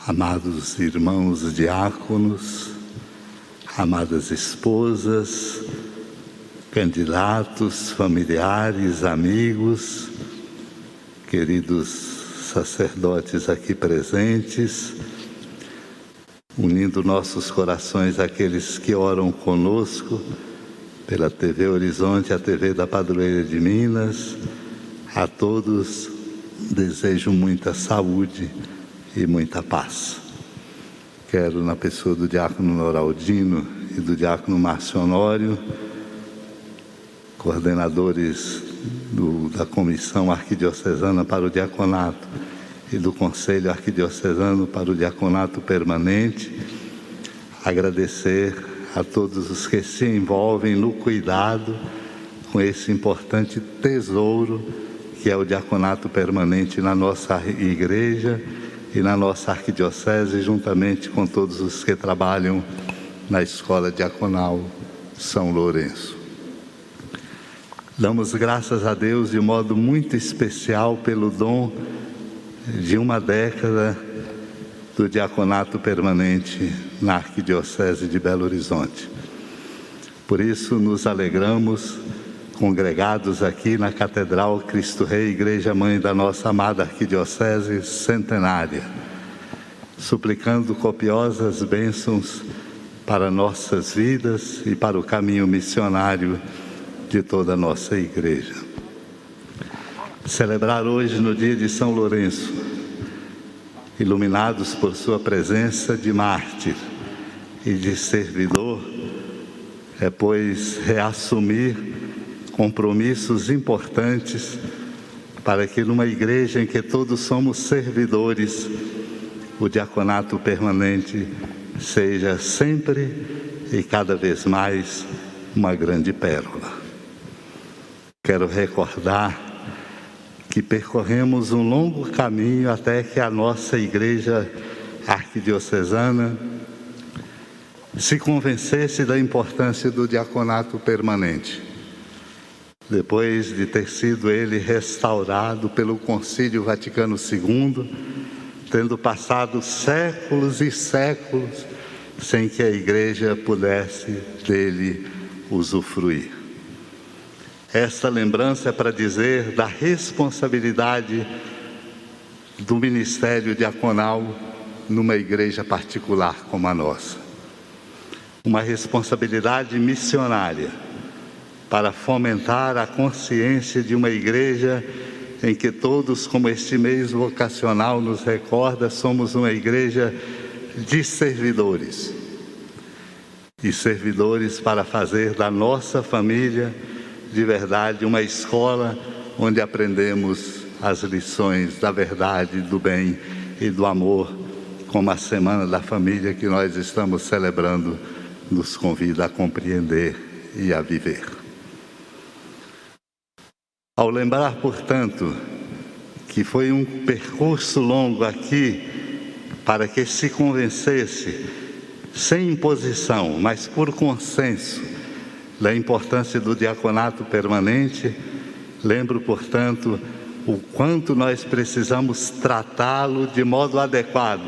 amados irmãos diáconos, amadas esposas, candidatos, familiares, amigos, queridos sacerdotes aqui presentes, unindo nossos corações àqueles que oram conosco pela TV Horizonte, a TV da Padroeira de Minas. A todos desejo muita saúde e muita paz. Quero, na pessoa do diácono Noraldino e do diácono Márcio Honório, coordenadores da Comissão Arquidiocesana para o Diaconato e do Conselho Arquidiocesano para o Diaconato Permanente, agradecer a todos os que se envolvem no cuidado com esse importante tesouro que é o Diaconato Permanente na nossa igreja e na nossa arquidiocese, juntamente com todos os que trabalham na Escola Diaconal São Lourenço. Damos graças a Deus de modo muito especial pelo dom de uma década do Diaconato Permanente na Arquidiocese de Belo Horizonte. Por isso nos alegramos, congregados aqui na Catedral Cristo Rei, Igreja Mãe da nossa amada Arquidiocese centenária, suplicando copiosas bênçãos para nossas vidas e para o caminho missionário de toda a nossa igreja. Celebrar hoje, no dia de São Lourenço, iluminados por sua presença de mártir e de servidor, é, pois, reassumir compromissos importantes para que numa igreja em que todos somos servidores, o diaconato permanente seja sempre e cada vez mais uma grande pérola. Quero recordar que percorremos um longo caminho até que a nossa igreja arquidiocesana se convencesse da importância do diaconato permanente. Depois de ter sido ele restaurado pelo Concílio Vaticano II, tendo passado séculos e séculos sem que a igreja pudesse dele usufruir. Esta lembrança é para dizer da responsabilidade do ministério diaconal numa igreja particular como a nossa. Uma responsabilidade missionária para fomentar a consciência de uma igreja em que todos, como este mês vocacional nos recorda, somos uma igreja de servidores. E servidores para fazer da nossa família, de verdade, uma escola onde aprendemos as lições da verdade, do bem e do amor, como a Semana da Família que nós estamos celebrando nos convida a compreender e a viver. Ao lembrar, portanto, que foi um percurso longo aqui para que se convencesse, sem imposição, mas por consenso, da importância do diaconato permanente, lembro, portanto, o quanto nós precisamos tratá-lo de modo adequado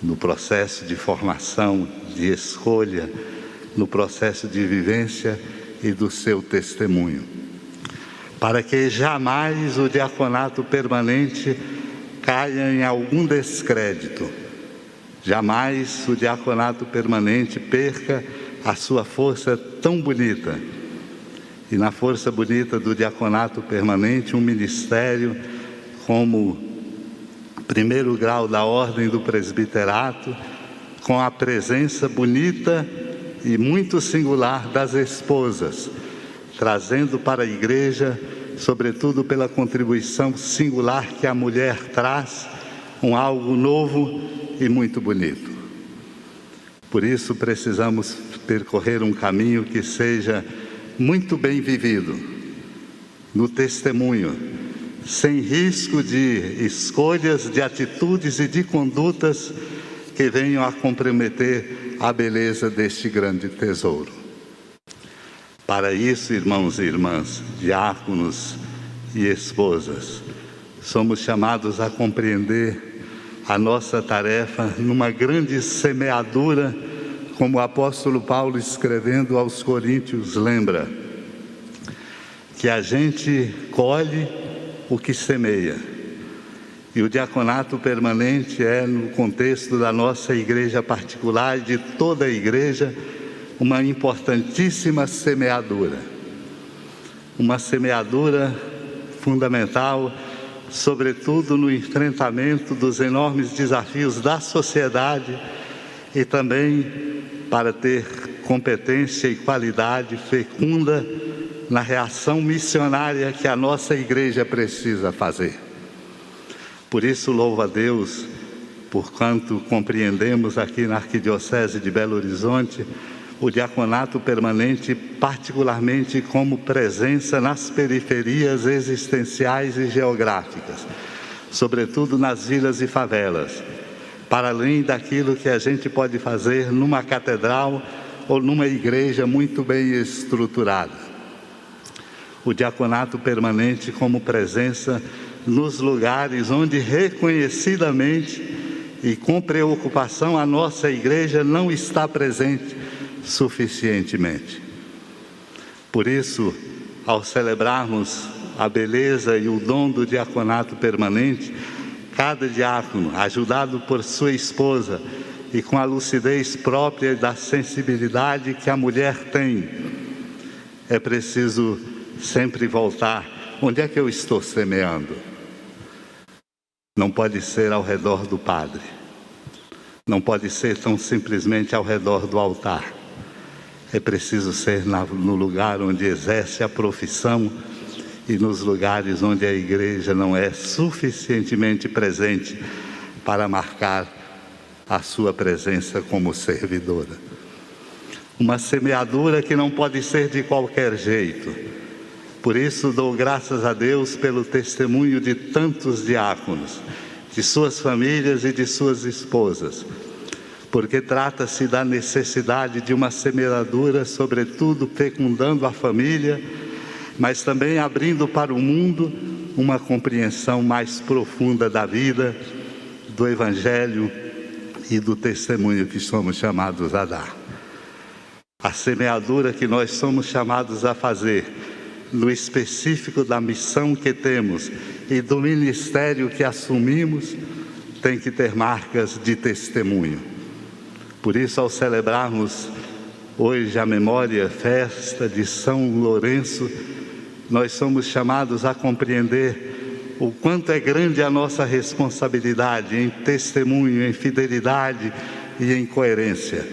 no processo de formação, de escolha, no processo de vivência e do seu testemunho, para que jamais o diaconato permanente caia em algum descrédito, jamais o diaconato permanente perca a sua força tão bonita. E na força bonita do diaconato permanente, um ministério como primeiro grau da ordem do presbiterato, com a presença bonita e muito singular das esposas, trazendo para a igreja, sobretudo pela contribuição singular que a mulher traz, algo novo e muito bonito. Por isso precisamos percorrer um caminho que seja muito bem vivido, no testemunho, sem risco de escolhas, de atitudes e de condutas que venham a comprometer a beleza deste grande tesouro. Para isso, irmãos e irmãs, diáconos e esposas, somos chamados a compreender a nossa tarefa numa grande semeadura, como o apóstolo Paulo, escrevendo aos Coríntios, lembra que a gente colhe o que semeia. E o diaconato permanente é, no contexto da nossa igreja particular e de toda a igreja, uma importantíssima semeadura. Uma semeadura fundamental, sobretudo no enfrentamento dos enormes desafios da sociedade e também para ter competência e qualidade fecunda na reação missionária que a nossa igreja precisa fazer. Por isso, louvo a Deus, por quanto compreendemos aqui na Arquidiocese de Belo Horizonte, o diaconato permanente, particularmente como presença nas periferias existenciais e geográficas, sobretudo nas vilas e favelas, para além daquilo que a gente pode fazer numa catedral ou numa igreja muito bem estruturada. O diaconato permanente como presença nos lugares onde reconhecidamente e com preocupação a nossa igreja não está presente suficientemente. Por isso, ao celebrarmos a beleza e o dom do diaconato permanente, cada diácono, ajudado por sua esposa e com a lucidez própria da sensibilidade que a mulher tem, é preciso sempre voltar. Onde é que eu estou semeando? Não pode ser ao redor do padre. Não pode ser tão simplesmente ao redor do altar. É preciso ser no lugar onde exerce a profissão e nos lugares onde a igreja não é suficientemente presente para marcar a sua presença como servidora. Uma semeadura que não pode ser de qualquer jeito. Por isso dou graças a Deus pelo testemunho de tantos diáconos, de suas famílias e de suas esposas, porque trata-se da necessidade de uma semeadura, sobretudo fecundando a família, mas também abrindo para o mundo uma compreensão mais profunda da vida, do Evangelho e do testemunho que somos chamados a dar. A semeadura que nós somos chamados a fazer, no específico da missão que temos e do ministério que assumimos, tem que ter marcas de testemunho. Por isso, ao celebrarmos hoje a memória, festa de São Lourenço, nós somos chamados a compreender o quanto é grande a nossa responsabilidade em testemunho, em fidelidade e em coerência,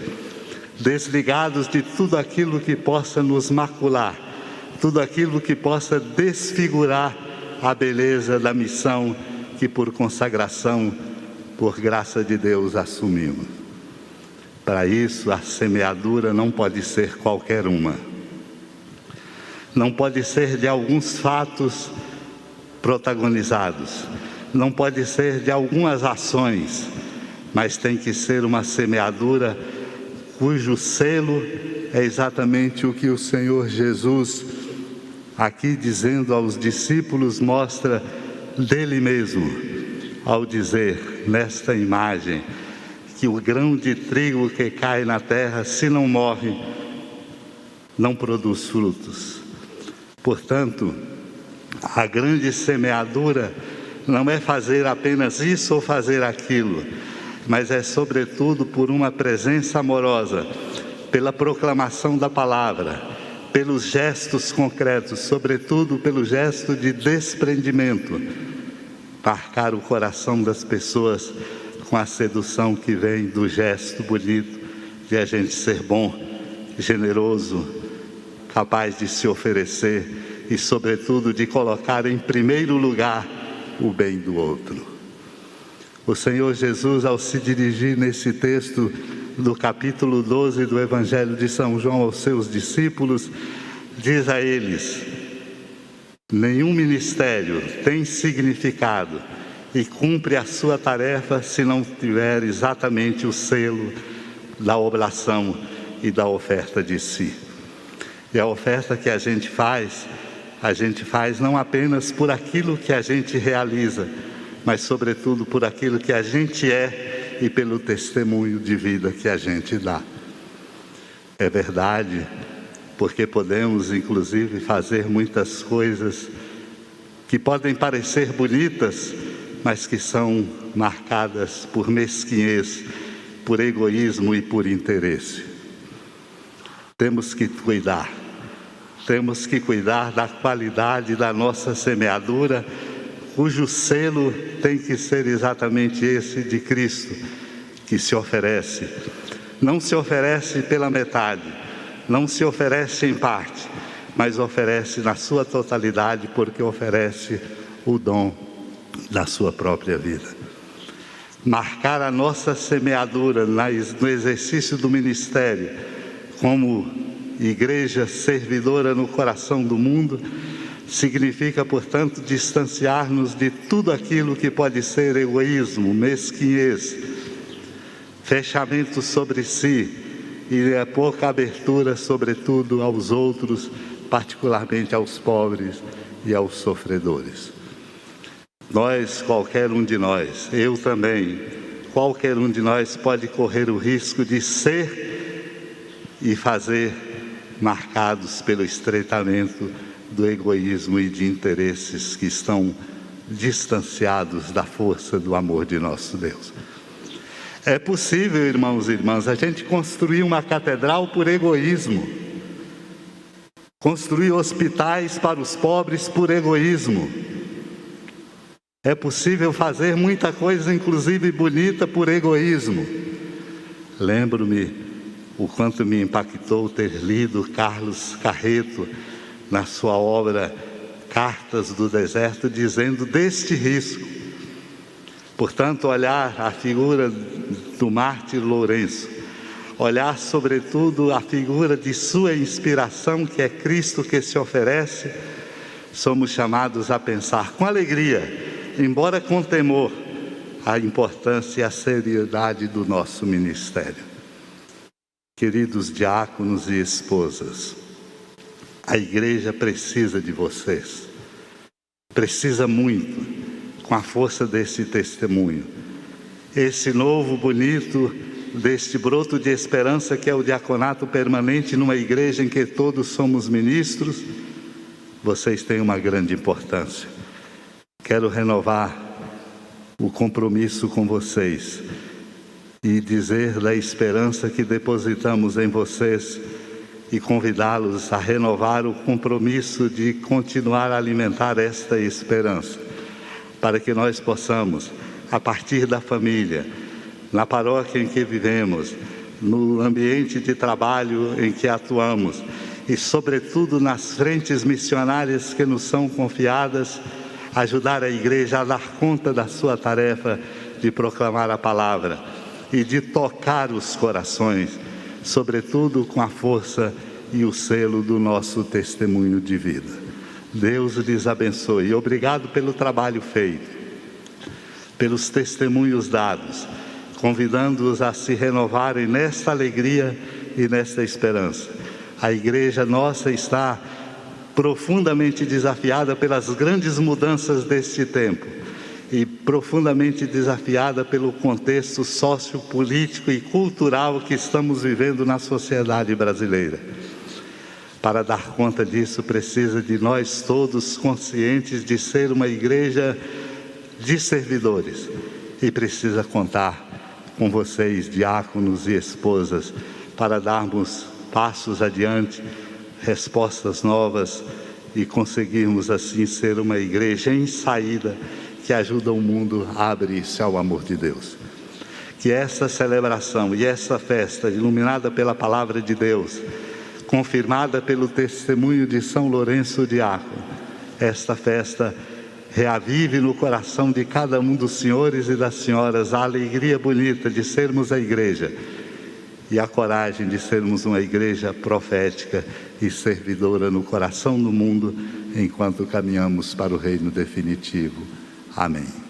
desligados de tudo aquilo que possa nos macular, tudo aquilo que possa desfigurar a beleza da missão que por consagração, por graça de Deus, assumimos. Para isso, a semeadura não pode ser qualquer uma. Não pode ser de alguns fatos protagonizados, não pode ser de algumas ações, mas tem que ser uma semeadura cujo selo é exatamente o que o Senhor Jesus, aqui dizendo aos discípulos, mostra dele mesmo, ao dizer nesta imagem que o grão de trigo que cai na terra, se não morre, não produz frutos. Portanto, a grande semeadura não é fazer apenas isso ou fazer aquilo, mas é sobretudo por uma presença amorosa, pela proclamação da palavra, pelos gestos concretos, sobretudo pelo gesto de desprendimento, marcar o coração das pessoas com a sedução que vem do gesto bonito de a gente ser bom, generoso, capaz de se oferecer e, sobretudo, de colocar em primeiro lugar o bem do outro. O Senhor Jesus, ao se dirigir nesse texto do capítulo 12 do Evangelho de São João aos seus discípulos, diz a eles: nenhum ministério tem significado e cumpre a sua tarefa se não tiver exatamente o selo da oblação e da oferta de si. E a oferta que a gente faz não apenas por aquilo que a gente realiza, mas sobretudo por aquilo que a gente é e pelo testemunho de vida que a gente dá. É verdade, porque podemos inclusive fazer muitas coisas que podem parecer bonitas, mas que são marcadas por mesquinhez, por egoísmo e por interesse. Temos que cuidar da qualidade da nossa semeadura, cujo selo tem que ser exatamente esse de Cristo, que se oferece. Não se oferece pela metade, não se oferece em parte, mas oferece na sua totalidade, porque oferece o dom da sua própria vida. Marcar a nossa semeadura no exercício do ministério, como igreja servidora no coração do mundo, significa, portanto, distanciar-nos de tudo aquilo que pode ser egoísmo, mesquinhez, fechamento sobre si e a pouca abertura, sobretudo, aos outros, particularmente aos pobres e aos sofredores. Nós, qualquer um de nós, eu também, qualquer um de nós pode correr o risco de ser e fazer marcados pelo estreitamento do egoísmo e de interesses que estão distanciados da força do amor de nosso Deus. É possível, irmãos e irmãs, a gente construir uma catedral por egoísmo, construir hospitais para os pobres por egoísmo. É possível fazer muita coisa, inclusive bonita, por egoísmo. Lembro-me o quanto me impactou ter lido Carlos Carreto, na sua obra Cartas do Deserto, dizendo deste risco. Portanto, olhar a figura do mártir Lourenço, olhar sobretudo a figura de sua inspiração, que é Cristo que se oferece, somos chamados a pensar com alegria, embora com temor, a importância e a seriedade do nosso ministério. Queridos diáconos e esposas, a igreja precisa de vocês, precisa muito, com a força desse testemunho. Esse novo, bonito, deste broto de esperança que é o diaconato permanente numa igreja em que todos somos ministros, vocês têm uma grande importância. Quero renovar o compromisso com vocês e dizer da esperança que depositamos em vocês e convidá-los a renovar o compromisso de continuar a alimentar esta esperança, para que nós possamos, a partir da família, na paróquia em que vivemos, no ambiente de trabalho em que atuamos e, sobretudo, nas frentes missionárias que nos são confiadas, ajudar a igreja a dar conta da sua tarefa de proclamar a palavra e de tocar os corações, sobretudo com a força e o selo do nosso testemunho de vida. Deus lhes abençoe. Obrigado pelo trabalho feito, pelos testemunhos dados, convidando-os a se renovarem nesta alegria e nesta esperança. A igreja nossa está profundamente desafiada pelas grandes mudanças deste tempo e profundamente desafiada pelo contexto sociopolítico e cultural que estamos vivendo na sociedade brasileira. Para dar conta disso, precisa de nós todos conscientes de ser uma igreja de servidores e precisa contar com vocês, diáconos e esposas, para darmos passos adiante, respostas novas e conseguirmos assim ser uma igreja em saída que ajuda o mundo a abrir-se ao amor de Deus. Que essa celebração e essa festa, iluminada pela palavra de Deus, confirmada pelo testemunho de São Lourenço Diácono, esta festa reavive no coração de cada um dos senhores e das senhoras a alegria bonita de sermos a igreja e a coragem de sermos uma igreja profética e servidora no coração do mundo, enquanto caminhamos para o reino definitivo. Amém.